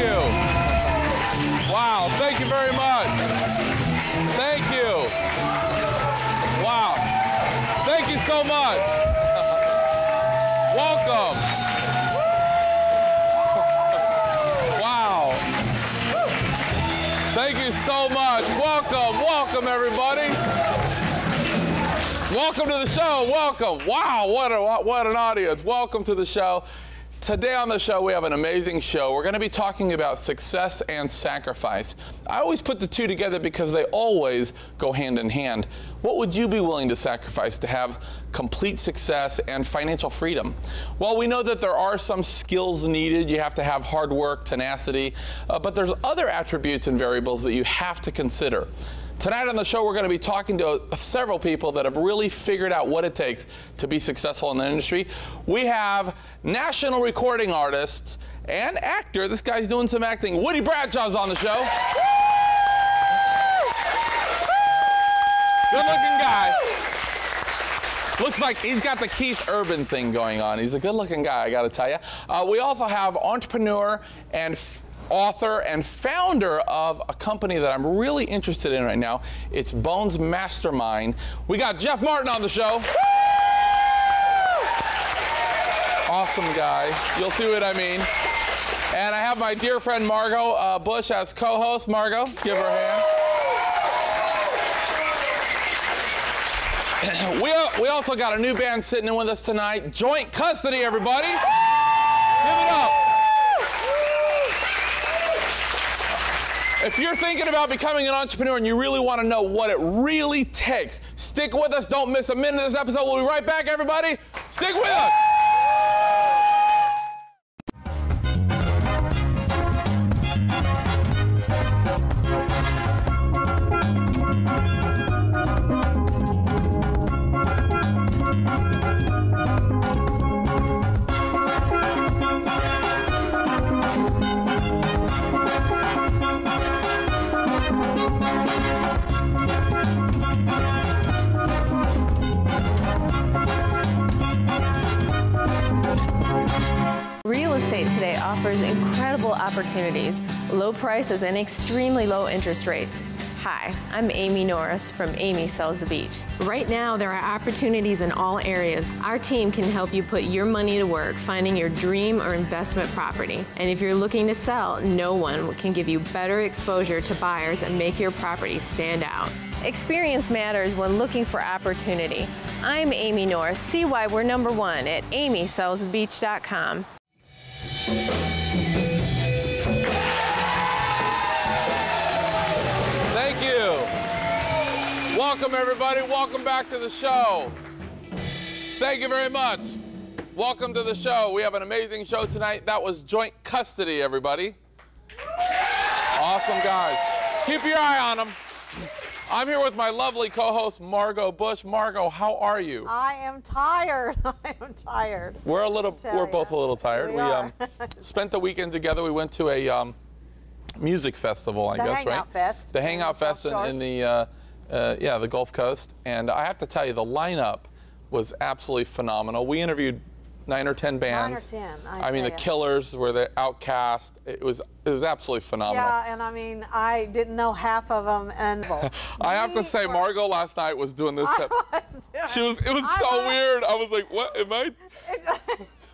you. Wow, thank you very much. Thank you. Wow. Thank you so much. Welcome. Wow. Thank you so much. Welcome everybody. Welcome to the show. Welcome. Wow, what an audience. Welcome to the show. Today on the show, we have an amazing show. We're going to be talking about success and sacrifice. I always put the two together because they always go hand in hand. What would you be willing to sacrifice to have complete success and financial freedom? Well, we know that there are some skills needed. You have to have hard work, tenacity, but there's other attributes and variables that you have to consider. Tonight on the show, we're going to be talking to several people that have really figured out what it takes to be successful in the industry. We have national recording artist and actor. This guy's doing some acting. Woody Bradshaw's on the show. Good-looking guy. Looks like he's got the Keith Urban thing going on. He's a good-looking guy, I got to tell you. We also have entrepreneur and author and founder of a company that I'm really interested in right now. It's Bones Mastermind. We got Jeff Martin on the show. Awesome guy. You'll see what I mean. And I have my dear friend Margot Bush as co-host. Margot, give her a hand. We also got a new band sitting in with us tonight. Joint Custody, everybody. Give it up. If you're thinking about becoming an entrepreneur and you really want to know what it really takes, stick with us. Don't miss a minute of this episode. We'll be right back, everybody. Stick with us. Real estate today offers incredible opportunities, low prices, and extremely low interest rates. Hi, I'm Amy Norris from Amy Sells the Beach. Right now, there are opportunities in all areas. Our team can help you put your money to work finding your dream or investment property. And if you're looking to sell, no one can give you better exposure to buyers and make your property stand out. Experience matters when looking for opportunity. I'm Amy Norris. See why we're #1 at amysellsthebeach.com. Thank you. Welcome, everybody. Welcome back to the show. Thank you very much. Welcome to the show. We have an amazing show tonight. That was Joint Custody, everybody. Awesome guys. Keep your eye on them. I'm here with my lovely co-host, Margot Bush. Margot, how are you? I am tired. I am tired. We're both a little tired. We spent the weekend together. We went to a music festival, I guess, right? The Hangout Fest. The Hangout Fest in the the Gulf Coast. And I have to tell you, the lineup was absolutely phenomenal. We interviewed 9 or 10 bands. 9 or 10. I mean, the Killers were the Outcast. It was absolutely phenomenal. Yeah, and I mean, I didn't know half of them. And I have to say, Margot last night was doing this. It was so weird. I was like, what am I?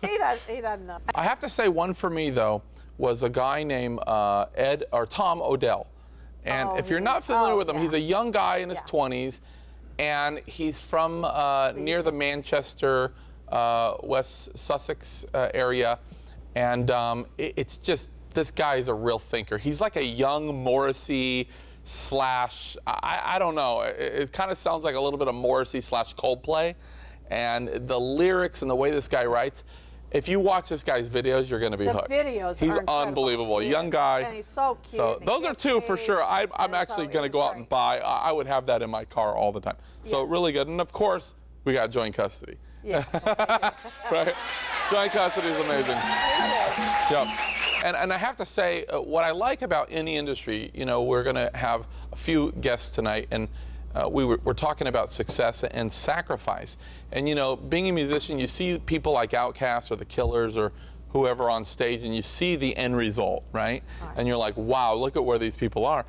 He doesn't know. I have to say, one for me though was a guy named Tom Odell. And if you're not familiar with him, he's a young guy in his 20s, and he's from near the Manchester, West Sussex area, and it's just, this guy is a real thinker. He's like a young Morrissey slash, I don't know, it kind of sounds like a little bit of Morrissey slash Coldplay, and the lyrics and the way this guy writes, if you watch this guy's videos, you're going to be hooked. He's unbelievable. Young guy. And he's so cute. So those are two for sure. I'm actually going to go out and buy. I would have that in my car all the time. So really good. And of course, we got joint custody. Yeah. Right? Joint custody is amazing. Yep. And I have to say, what I like about any industry, you know, we're going to have a few guests tonight, and we're talking about success and sacrifice. And you know, being a musician, you see people like Outkast or the Killers or whoever on stage and you see the end result, right? And you're like, wow, look at where these people are.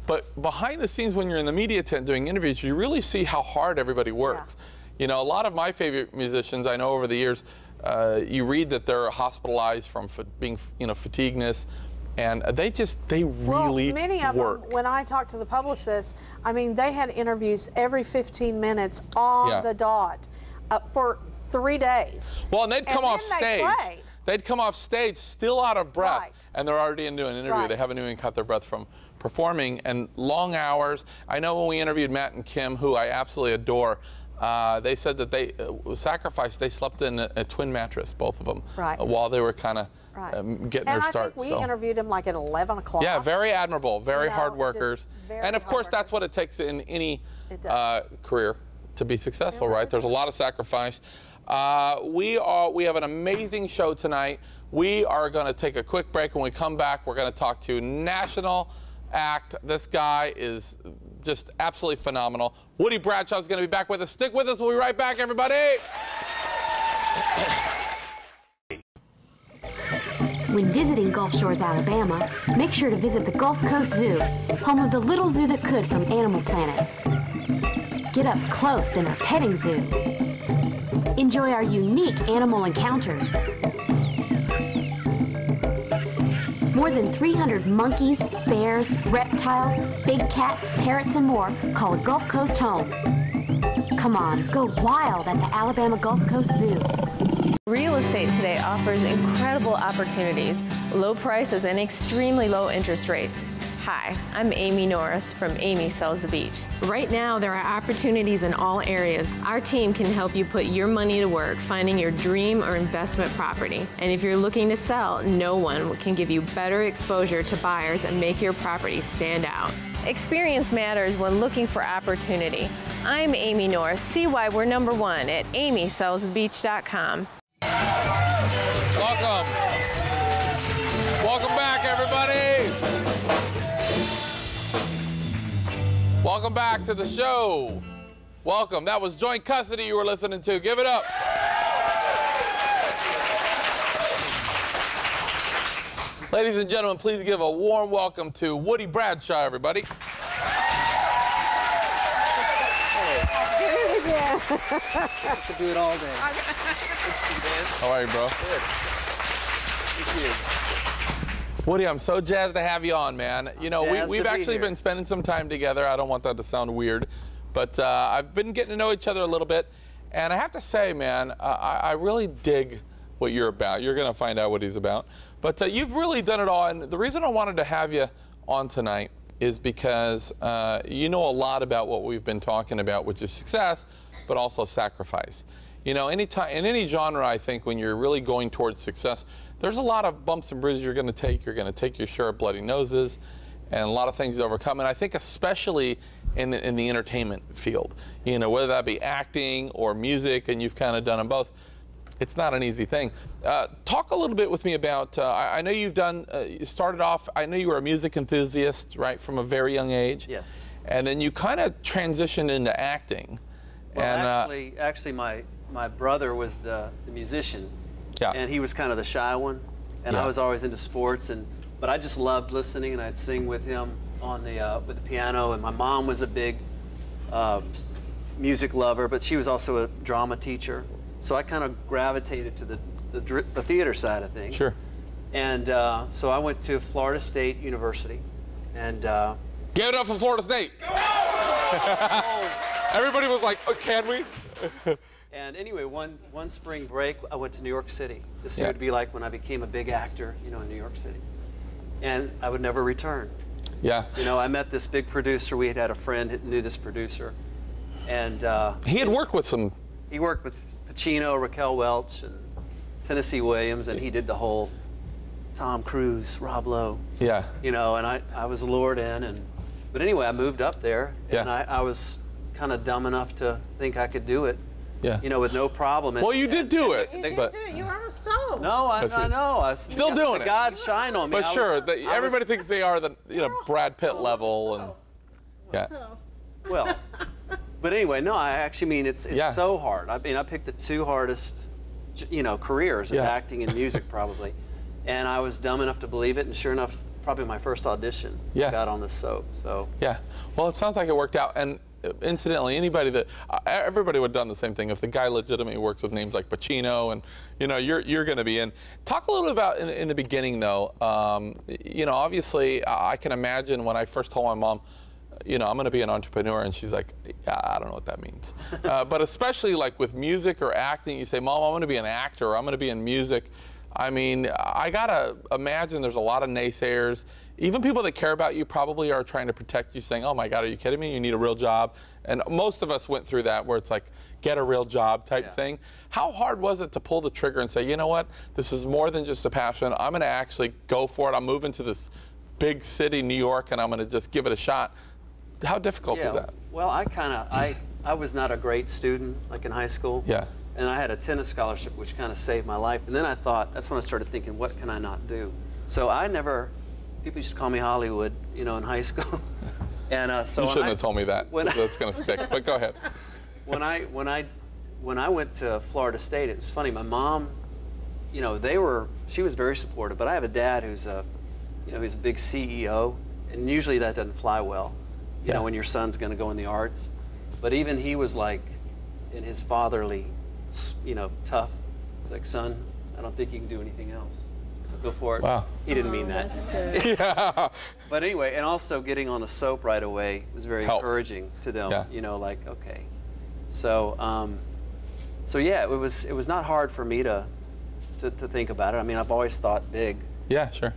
But behind the scenes, when you're in the media tent doing interviews, you really see how hard everybody works. You know, a lot of my favorite musicians, I know over the years, you read that they're hospitalized from being, fatigueness, and they really many of work. them, when I talked to the publicist, I mean, they had interviews every 15 minutes on the dot for 3 days. Well, and they'd come off stage. They'd come off stage still out of breath, and they're already into an interview. They haven't even caught their breath from performing, and long hours. I know when we interviewed Matt and Kim, who I absolutely adore, they said that they sacrificed. They slept in a twin mattress, both of them, while they were kind of getting their start. And I think we interviewed them like at 11 o'clock. Yeah, very admirable, very hard workers. And of course, that's what it takes in any career to be successful, right? There's a lot of sacrifice. We have an amazing show tonight. We are going to take a quick break. When we come back, we're going to talk to national act. This guy is just absolutely phenomenal. Woody Bradshaw is going to be back with us. Stick with us. We'll be right back, everybody. When visiting Gulf Shores, Alabama, make sure to visit the Gulf Coast Zoo, home of the little zoo that could from Animal Planet. Get up close in our petting zoo. Enjoy our unique animal encounters. More than 300 monkeys, bears, reptiles, big cats, parrots, and more call Gulf Coast home. Come on, go wild at the Alabama Gulf Coast Zoo. Real estate today offers incredible opportunities, low prices, and extremely low interest rates. Hi, I'm Amy Norris from Amy Sells the Beach. Right now, there are opportunities in all areas. Our team can help you put your money to work finding your dream or investment property. And if you're looking to sell, no one can give you better exposure to buyers and make your property stand out. Experience matters when looking for opportunity. I'm Amy Norris. See why we're #1 at amysellsthebeach.com. Welcome. Welcome back, everybody. Welcome back to the show. Welcome. That was Joint Custody you were listening to. Give it up. Ladies and gentlemen, please give a warm welcome to Woody Bradshaw, everybody. I could do it all day. How are you, bro? Good. Thank you. Woody, I'm so jazzed to have you on, man. You know, we've actually been spending some time together. I don't want that to sound weird, but I've been getting to know each other a little bit. And I have to say, man, I really dig what you're about. You're going to find out what he's about. But you've really done it all. And the reason I wanted to have you on tonight is because you know a lot about what we've been talking about, which is success, but also sacrifice. You know, in any genre, I think, when you're really going towards success, there's a lot of bumps and bruises you're going to take. You're going to take your share of bloody noses and a lot of things to overcome. And I think especially in the entertainment field, you know, whether that be acting or music, and you've kind of done them both, it's not an easy thing. Talk a little bit with me about, I know you've done, you started off, I know you were a music enthusiast, right, from a very young age. Yes. And then you kind of transitioned into acting. Well, and, actually my brother was the musician. Yeah. And he was kind of the shy one, and I was always into sports, but I just loved listening, and I'd sing with him on with the piano. And my mom was a big music lover, but she was also a drama teacher, so I kind of gravitated to the theater side of things. Sure. And so I went to Florida State University, and give it up for Florida State. Everybody was like, oh, can we? And anyway, one spring break, I went to New York City to see what it'd be like when I became a big actor, you know, in New York City. And I would never return. Yeah. You know, I met this big producer. We had a friend that knew this producer. And he had worked with some. He worked with Pacino, Raquel Welch, and Tennessee Williams, and he did the whole Tom Cruise, Rob Lowe. Yeah. You know, and I was lured in. But anyway, I moved up there, and I was kind of dumb enough to think I could do it. Yeah. You know, with no problem. Well, you did do it. You did do it. You were on a soul. No, I know. Still doing it. God shine on me. But sure, everybody thinks they are the Brad Pitt level, and yeah. Well, but anyway, no, I actually mean it's so hard. I mean, I picked the two hardest you know, careers as acting and music probably. And I was dumb enough to believe it, and sure enough, probably my first audition got on the soap. So well, it sounds like it worked out. And incidentally, everybody would have done the same thing. If the guy legitimately works with names like Pacino, and you know, you're going to be in. Talk a little bit about in the beginning, though. You know, obviously, I can imagine when I first told my mom, you know, I'm going to be an entrepreneur, and she's like, yeah, I don't know what that means. But especially like with music or acting, you say, Mom, I'm going to be an actor, or I'm going to be in music. I mean, I gotta imagine there's a lot of naysayers. Even people that care about you probably are trying to protect you, saying, oh my God, are you kidding me? You need a real job. And most of us went through that, where it's like, get a real job type thing. How hard was it to pull the trigger and say, you know what, this is more than just a passion. I'm gonna actually go for it. I'm moving to this big city, New York, and I'm gonna just give it a shot. How difficult is that? Well, I was not a great student, like in high school. And I had a tennis scholarship, which kind of saved my life. And then I thought, that's when I started thinking, what can I not do? So people used to call me Hollywood, you know, in high school. And so you shouldn't have told me that. That's going to stick. But go ahead. When I went to Florida State, it was funny. My mom, you know, she was very supportive. But I have a dad who's he's a big CEO, and usually that doesn't fly well, you know, when your son's going to go in the arts. But even he was like, in his fatherly, you know, tough. He's like, son, I don't think you can do anything else. So go for it. Wow. He didn't mean that. But anyway, and also getting on a soap right away was very encouraging to them. You know, like, okay. So, yeah, it was not hard for me to think about it. I mean, I've always thought big. Yeah, sure.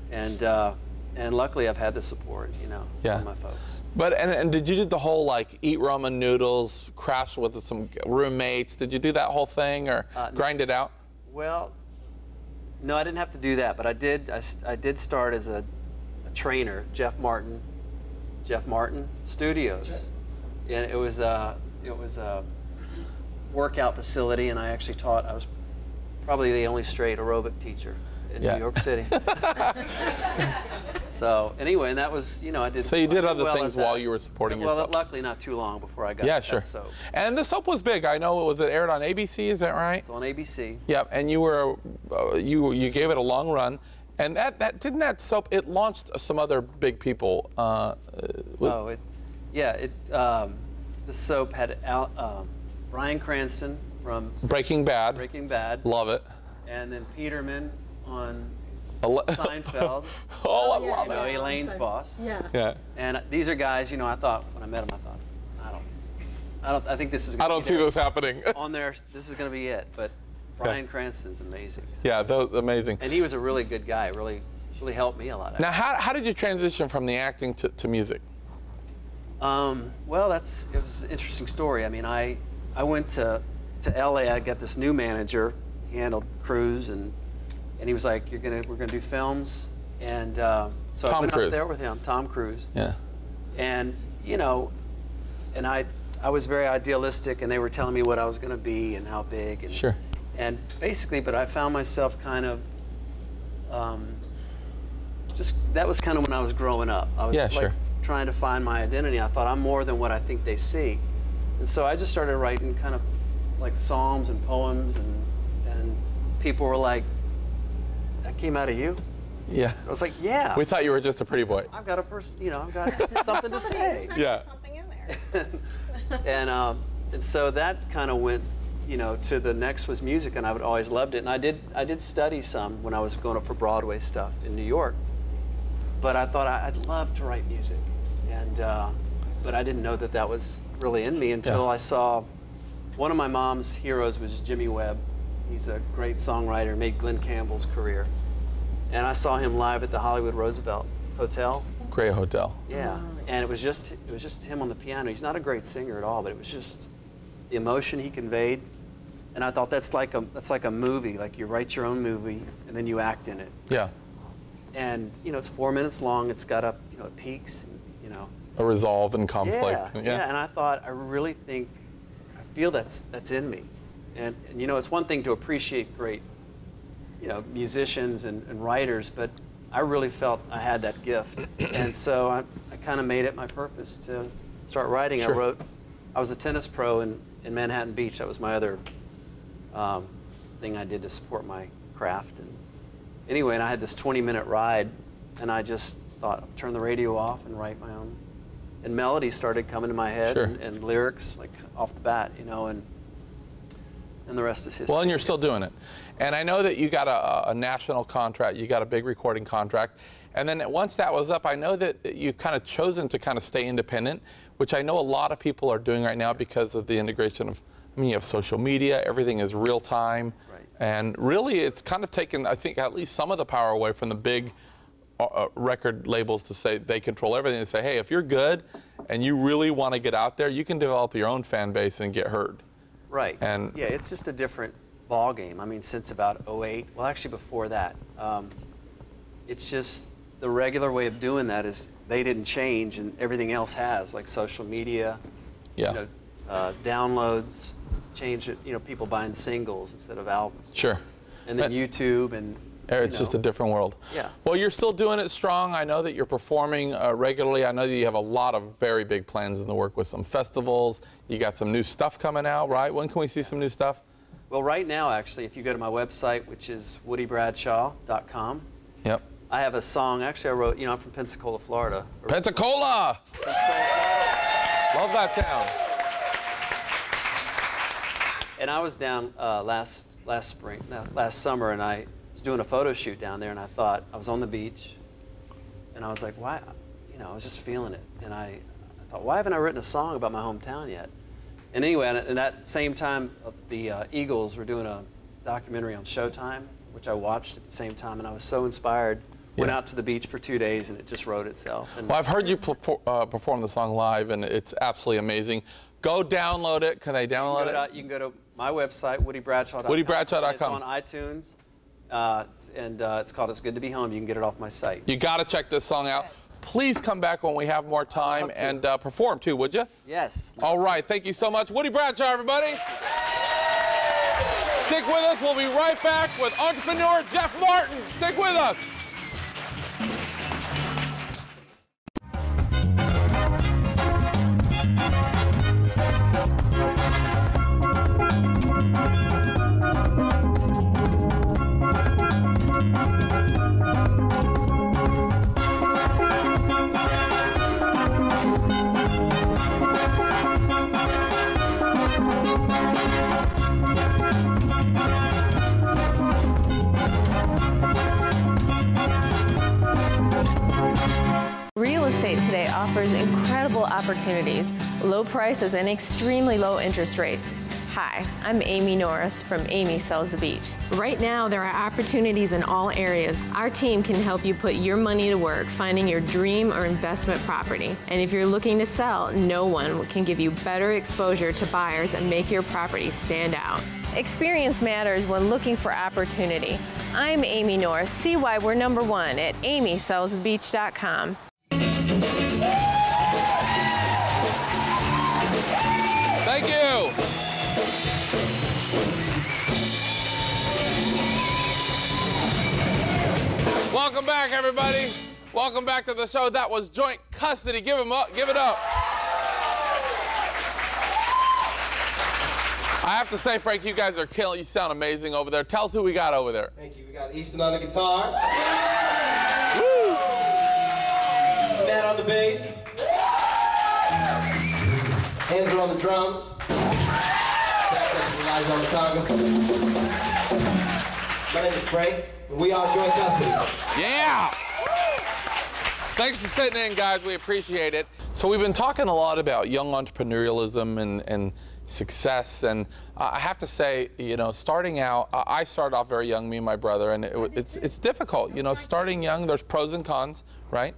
And luckily I've had the support, you know, from my folks. But and did you do the whole like eat ramen noodles, crash with some roommates? Did you do that whole thing, or grind it out? Well, no, I didn't have to do that, but I did start as a trainer, Jeff Martin Studios, and it was a workout facility, and I actually taught. I was probably the only straight aerobic teacher in New York City. So anyway, and that was, you know, I did. So you did other things while you were supporting yourself. Well, luckily not too long before I got that soap. And the soap was big. I know it aired on ABC. Is that right? It's on ABC. Yep. And you were you gave it a long run, and that soap, it launched some other big people. The soap had Bryan Cranston from Breaking Bad. Love it. And then Peterman on Seinfeld. Oh, I love it. Elaine's boss. Yeah. And these are guys, you know, I thought when I met them, I think this is I don't see this happening. On there, this is going to be it. But Bryan Cranston's amazing. So. Yeah, amazing. And he was a really good guy. Really helped me a lot. Now, how did you transition from the acting to music? Well, it was an interesting story. I mean, I went to LA. I got this new manager. He handled crews, and he was like, we're gonna do films, and so I went up there with him, Tom Cruise. Yeah. And you know, and I was very idealistic, and they were telling me what I was gonna be and how big. And, sure. And basically, but I found myself kind of, that was kind of when I was growing up. I was trying to find my identity. I thought I'm more than what I think they see, and so I just started writing kind of like psalms and poems, and people were like, that came out of you? Yeah. I was like, yeah. We thought you were just a pretty boy. I've got a person, you know, I've got something to say. Yeah. Something in there. And so that kind of went, you know, to the next was music, and I would always loved it. And I did study some when I was going up for Broadway stuff in New York. But I thought I'd love to write music, and but I didn't know that was really in me until I saw one of my mom's heroes was Jimmy Webb. He's a great songwriter, made Glenn Campbell's career. And I saw him live at the Hollywood Roosevelt Hotel. Great hotel. Yeah, and it was just him on the piano. He's not a great singer at all, but it was just the emotion he conveyed. And I thought that's like a movie. Like you write your own movie and then you act in it. Yeah. And you know, it's 4 minutes long. It's got up, you know, it peaks, and, you know. A resolve and conflict. Yeah. And I thought, I feel that's in me. And you know, it's one thing to appreciate great, you know, musicians and writers, but I really felt I had that gift. And so I kind of made it my purpose to start writing. Sure. I was a tennis pro in Manhattan Beach. That was my other thing I did to support my craft. And anyway, and I had this 20-minute ride, and I just thought, turn the radio off and write my own. And melodies started coming to my head, Sure. and lyrics, like off the bat, you know, and the rest is history. Well, and you're still doing it. And I know that you got a national contract, you got a big recording contract, and then once that was up, I know that you've kind of chosen to kind of stay independent, which I know a lot of people are doing right now because of the integration of, I mean, you have social media, everything is real time, Right. and really it's kind of taken, I think, at least some of the power away from the big record labels to say they control everything, and say, hey, if you're good and you really want to get out there, you can develop your own fan base and get heard. Right. And yeah, it's just a different ball game. I mean, since about '08, well, actually before that, it's just the regular way of doing that is they didn't change, and everything else has, like social media, yeah, you know, downloads, change it, you know, people buying singles instead of albums. sure. And then YouTube and. It's just a different world. Yeah. Well, you're still doing it strong. I know that you're performing regularly. I know that you have a lot of very big plans in the work with some festivals. You got some new stuff coming out, right? When can we see some new stuff? Well, right now, actually, if you go to my website, which is woodybradshaw.com, Yep. I have a song. Actually, I wrote, you know, I'm from Pensacola, Florida. Pensacola! Love that town. And I was down last summer, and I was doing a photo shoot down there, and I thought, I was on the beach, and I was like, why, you know, I was just feeling it. And I thought, why haven't I written a song about my hometown yet? And anyway, and that same time, the Eagles were doing a documentary on Showtime, which I watched at the same time, and I was so inspired. Went out to the beach for 2 days, and it just wrote itself. And well, I've heard you perform the song live, and it's absolutely amazing. Go download it. Can they download it? You can go to my website, woodybradshaw.com. woodybradshaw.com. It's on iTunes, it's called It's Good to Be Home. You can get it off my site. You got to check this song out. Please come back when we have more time and perform too, would you? Yes. All right. Thank you so much. Woody Bradshaw, everybody. Stick with us. We'll be right back with entrepreneur Jeff Martin. Stick with us. Real estate today offers incredible opportunities, low prices, and extremely low interest rates. Hi, I'm Amy Norris from Amy Sells the Beach. Right now, there are opportunities in all areas. Our team can help you put your money to work finding your dream or investment property. And if you're looking to sell, no one can give you better exposure to buyers and make your property stand out. Experience matters when looking for opportunity. I'm Amy Norris. See why we're #1 at amysellsthebeach.com. Thank you. Welcome back, everybody. Welcome back to the show. That was Joint Custody. Give him up. Give it up. I have to say, Frank, you guys are killing. You sound amazing over there. Tell us who we got over there. Thank you. We got Easton on the guitar. Woo! Matt on the bass. Andrew on the drums. Elijah on the congas. My name is Frank, and we are Joint Custody. Yeah! Thanks for sitting in, guys. We appreciate it. So we've been talking a lot about young entrepreneurialism and success, and I have to say, you know, starting out, I started off very young, me and my brother, and it's difficult. You know, starting young, there's pros and cons, right?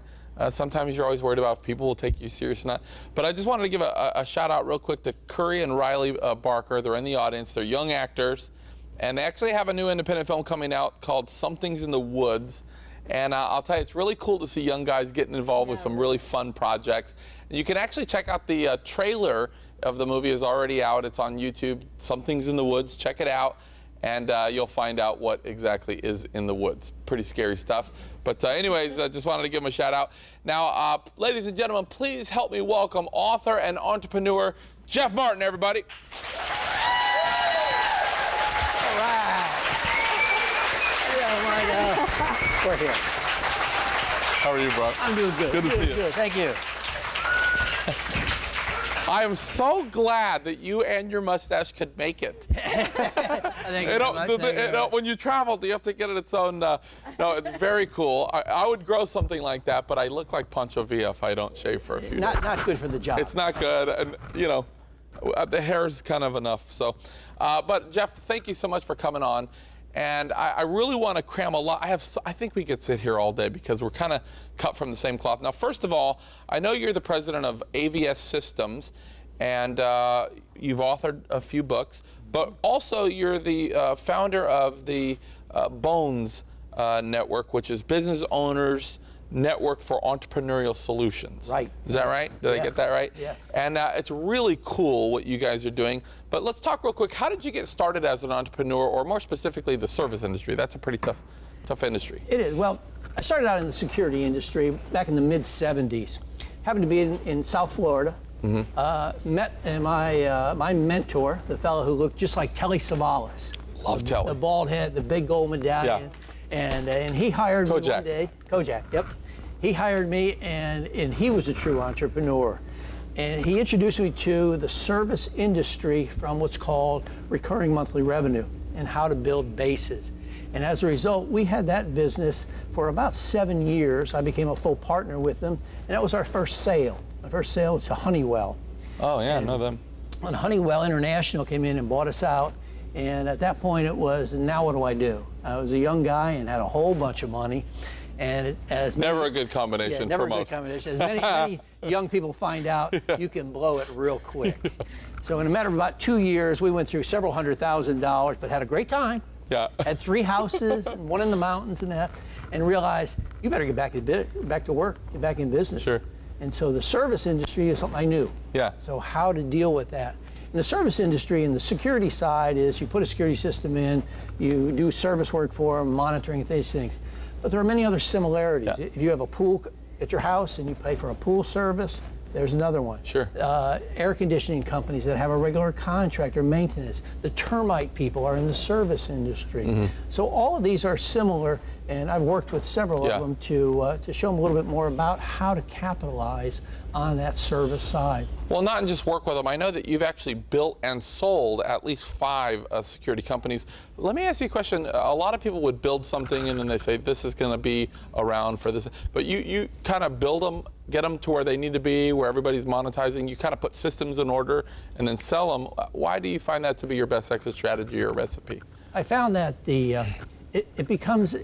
Sometimes you're always worried about if people will take you serious or not. But I just wanted to give a shout out real quick to Curry and Riley Barker. They're in the audience. They're young actors, and they actually have a new independent film coming out called Something's in the Woods. And I'll tell you, it's really cool to see young guys getting involved with some really fun projects. And you can actually check out the trailer of the movie is already out. It's on YouTube. Something's in the Woods. Check it out, and you'll find out what exactly is in the woods. Pretty scary stuff. But anyways, I just wanted to give them a shout out. Now, ladies and gentlemen, please help me welcome author and entrepreneur Jeff Martin, everybody. All right. We're here. How are you, bro? I'm doing good. Good to see you. Good. Thank you. I am so glad that you and your mustache could make it. Thank you very much. When you travel, do you have to get it its own? No, it's very cool. I would grow something like that, but I look like Pancho Villa if I don't shave for a few days. Not good for the job. It's not good, and you know, the hair is kind of enough. So, but Jeff, thank you so much for coming on. And I really want to cram a lot. I think we could sit here all day because we're kind of cut from the same cloth. Now, first of all, I know you're the president of AVS Systems, and you've authored a few books, but also you're the founder of the Bones Network, which is Business Owners Network for Entrepreneurial Solutions. Right. Is that right? Did I get that right? Yes. And it's really cool what you guys are doing. But let's talk real quick. How did you get started as an entrepreneur, or more specifically, the service industry? That's a pretty tough industry. It is. Well, I started out in the security industry back in the mid-'70s. Happened to be in South Florida. Met my mentor, the fellow who looked just like Telly Savalas. Love Telly. The bald head, the big gold medallion. Yeah. And he hired me one day. Kojak, yep. He hired me, and he was a true entrepreneur. And he introduced me to the service industry from what's called recurring monthly revenue and how to build bases. And as a result, we had that business for about 7 years. I became a full partner with them, and that was our first sale. My first sale was to Honeywell. Oh, yeah, I know them. When Honeywell International came in and bought us out, and at that point it was, now what do I do? I was a young guy and had a whole bunch of money. And never a good combination never for most. Never a good combination. As many young people find out, you can blow it real quick. So in a matter of about 2 years, we went through several $100,000, but had a great time. Yeah. Had 3 houses, and one in the mountains and that, and realized you better get back to work, get back in business. Sure. And so the service industry is something I knew. Yeah. So how to deal with that. In the service industry and the security side is you put a security system in, you do service work for them, monitoring these things. But there are many other similarities. Yeah. If you have a pool at your house and you pay for a pool service, there's another one. Sure. Air conditioning companies that have a regular contract or maintenance. The termite people are in the service industry. So all of these are similar, and I've worked with several of them to show them a little bit more about how to capitalize on that service side. Well, not just work with them. I know that you've actually built and sold at least 5 security companies. Let me ask you a question. A lot of people would build something and then they say, this is going to be around for this. But you kind of build them, get them to where they need to be, where everybody's monetizing. You kind of put systems in order and then sell them. Why do you find that to be your best exit strategy or recipe? I found that it becomes,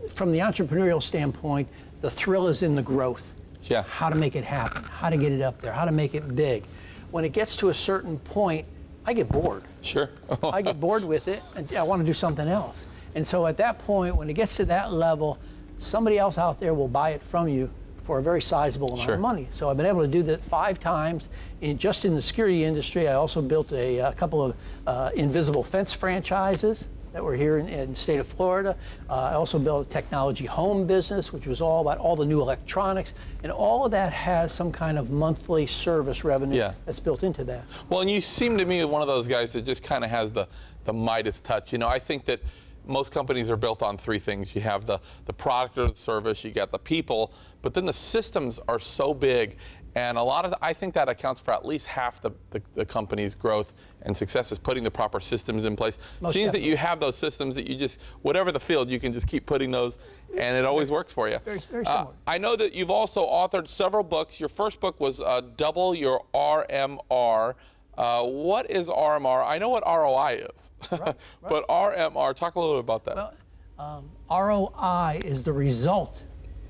from the entrepreneurial standpoint, the thrill is in the growth. Yeah. How to make it happen, how to get it up there, how to make it big. When it gets to a certain point, I get bored. Sure. I get bored with it, and I want to do something else. And so at that point, when it gets to that level, somebody else out there will buy it from you for a very sizable amount of money. So I've been able to do that 5 times. Just in the security industry, I also built a couple of invisible fence franchises that were here in the state of Florida. I also built a technology home business, which was all about all the new electronics, and all of that has some kind of monthly service revenue that's built into that. Well, and you seem to me one of those guys that just kind of has the Midas touch. You know, I think that most companies are built on 3 things. You have the product or the service, you got the people, but then the systems are so big. And a lot of I think that accounts for at least half the company's growth and success is putting the proper systems in place. Seems that you have those systems that you just, whatever the field, you can just keep putting those, and it always works for you. Very similar. I know that you've also authored several books. Your first book was Double Your RMR. What is RMR? I know what ROI is, right. But RMR, talk a little bit about that. Well, ROI is the result.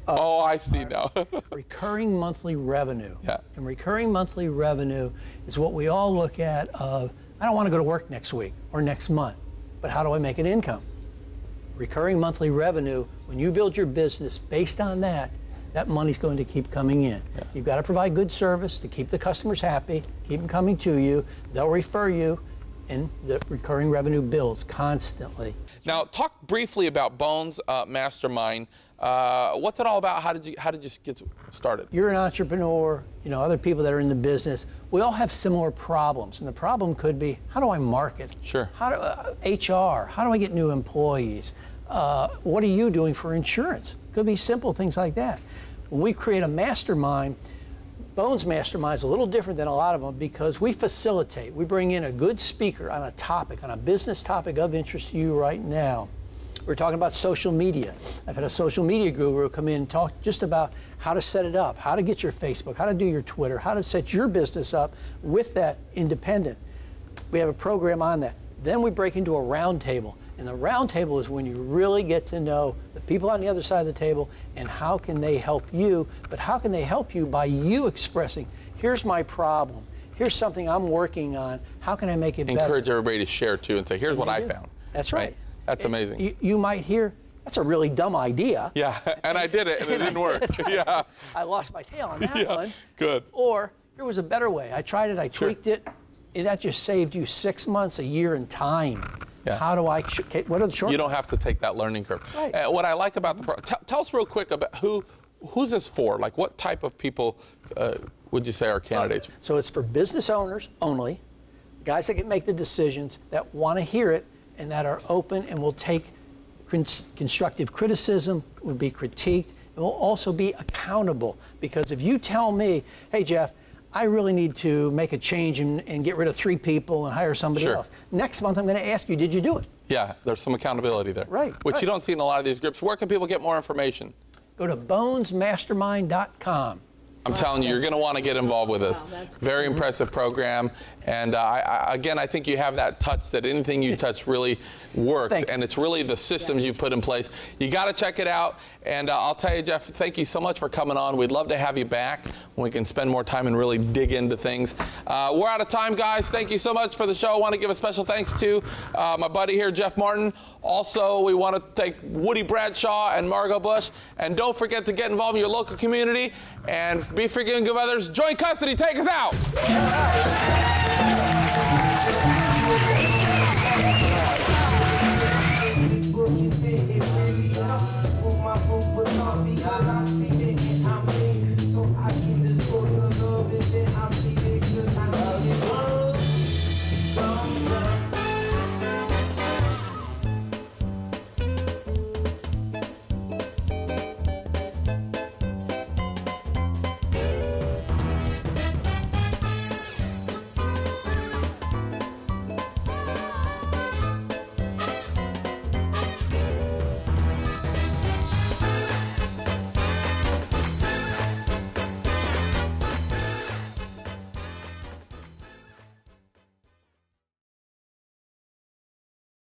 I see now. Recurring monthly revenue. Yeah. And recurring monthly revenue is what we all look at of, I don't want to go to work next week or next month, but how do I make an income? Recurring monthly revenue, when you build your business based on that, that money's going to keep coming in. Yeah. You've got to provide good service to keep the customers happy, keep them coming to you, they'll refer you, and the recurring revenue builds constantly. Now, talk briefly about Bones Mastermind. What's it all about? How did you get started? You're an entrepreneur, you know, other people that are in the business, we all have similar problems. And the problem could be, how do I market? Sure. How do HR, how do I get new employees? What are you doing for insurance? Could be simple things like that. When we create a mastermind, Bones Mastermind is a little different than a lot of them because we facilitate. We bring in a good speaker on a topic, on a business topic of interest to you right now. We're talking about social media. I've had a social media guru come in and talk just about how to set it up, how to get your Facebook, how to do your Twitter, how to set your business up with that independent. We have a program on that. Then we break into a round table. And the round table is when you really get to know the people on the other side of the table and how can they help you, but how can they help you by you expressing, here's my problem, here's something I'm working on, how can I make it better? Encourage everybody to share too and say, here's what I found. That's right. That's amazing. You might hear, that's a really dumb idea. Yeah, and I did it and it didn't work. Yeah. I lost my tail on that one. Good. Or here was a better way. I tried it, I tweaked it, and that just saved you 6 months, a year in time. Yeah. How do I, what are the shortcuts? You don't have to take that learning curve. Right. What I like about the program, tell us real quick about who's this for? Like what type of people would you say are candidates? So it's for business owners only, guys that can make the decisions, that want to hear it, and that are open and will take constructive criticism, will be critiqued, and will also be accountable. Because if you tell me, hey Jeff, I really need to make a change and get rid of 3 people and hire somebody else. Next month, I'm going to ask you, did you do it? Yeah, there's some accountability there. Right. Which you don't see in a lot of these groups. Where can people get more information? Go to bonesmastermind.com. I'm telling you, you're going to want to get involved with us. Very impressive program. And again, I think you have that touch that anything you touch really works. And it's really the systems you put in place. You got to check it out. And I'll tell you, Jeff, thank you so much for coming on. We'd love to have you back when we can spend more time and really dig into things. We're out of time, guys. Thank you so much for the show. I want to give a special thanks to my buddy here, Jeff Martin. Also, we want to thank Woody Bradshaw and Margot Bush. And don't forget to get involved in your local community and be forgiving of others. Joint custody, take us out.